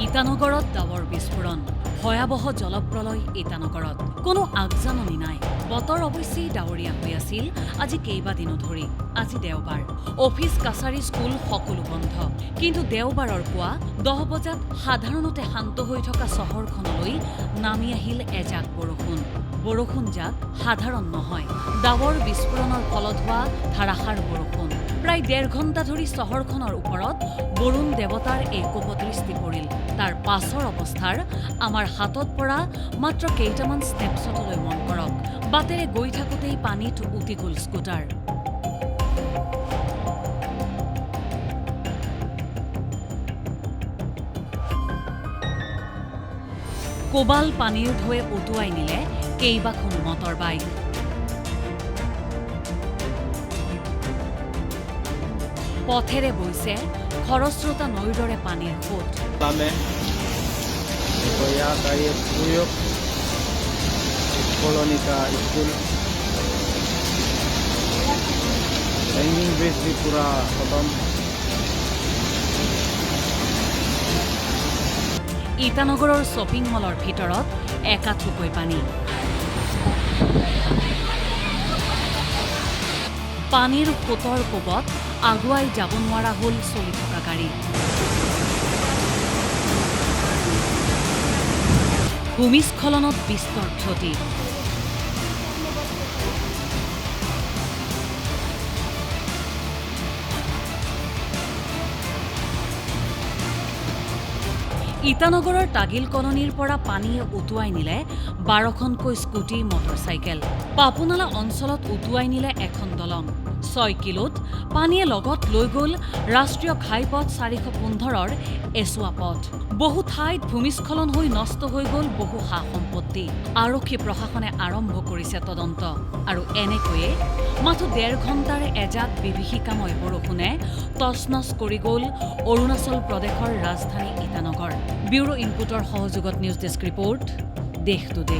ইটানগৰত ডাৱৰ বিস্ফোৰণ ভয়াৱহ জলপ্ৰলয় ইটানগৰত কোনো আগজাননী নাই বতৰ অৱশ্যেই ডাৱৰীয়া হৈ আছিল আজি কেইবাদিনো ধৰি আজি দেওবাৰ অফিচ কাছাৰী স্কুল সকলো বন্ধ কিন্তু দেওবাৰৰ পুৱা 10 বজাত সাধাৰণতে শান্ত হৈ থকা চহৰখনলৈ নামি আহিল এজাক বৰষুণ জাক সাধাৰণ নহয় ডাৱৰ বিস্ফোৰণৰ ফলত হোৱা ধাৰাসাৰ বৰষুণ প্ৰায় 1.5 ঘণ্টা ধৰি চহৰখনৰ ওপৰত বৰুণ দেৱতাৰ এই কোপদৃষ্টি পৰিল তাৰ পাছৰ অৱস্থাৰ আমাৰ হাতত পৰা মাত্ৰ কেইটামান স্নেপশ্বটলৈ মন কৰক বাটেৰে গৈ থাকোঁতেই পানীত উটি গ'ল স্কুটাৰ কোবাল পানীৰ ঢৌৱে উটুৱাই নিলে কেইবাখন মটৰ বাইক পথেৰে বৈছে খৰস্ৰোতা নৈৰ দৰে পানীৰ সোঁত कॉलोनी का स्कूल हैंगिंग ब्रिज भी पूरा खत्म ইটানগৰৰ শ্বপিং মলৰ ভিতৰত একাঠুকৈ পানী পানীৰ সোঁতৰ কোবত আগুৱাই যাব নোৱাৰা হ'ল চলি থকা গাড়ী ভূমিস্খলনত বিস্তৰ ক্ষতি ইটানগৰৰ তাগিল কলনীৰ পৰা পানীয়ে উটুৱাই নিলে 12খনকৈ স্কুটি মটৰচাইকেল পাপুনালা অঞ্চলত উটুৱাই নিলে এখন দলং 6 কিলোত পানীয়ে লগত লৈ গ'ল ৰাষ্ট্ৰীয় ঘাইপথ 415ৰ এছুৱা পথ বহু ঠাইত ভূমিস্খলন হৈ নষ্ট হৈ গ'ল বহু সা সম্পত্তি আৰক্ষী প্ৰশাসনে আৰম্ভ কৰিছে তদন্ত আৰু এনেকৈয়ে মাথো 1.5 ঘণ্টাৰ এজাক বিভীষিকাময় বৰষুণে তছনছ কৰি গ'ল অৰুণাচল প্ৰদেশৰ ৰাজধানী ইটানগৰ ব্যুৰো ইনপুটৰ সহযোগত নিউজ ডেস্ক ৰিপৰ্ট দেশ টুডে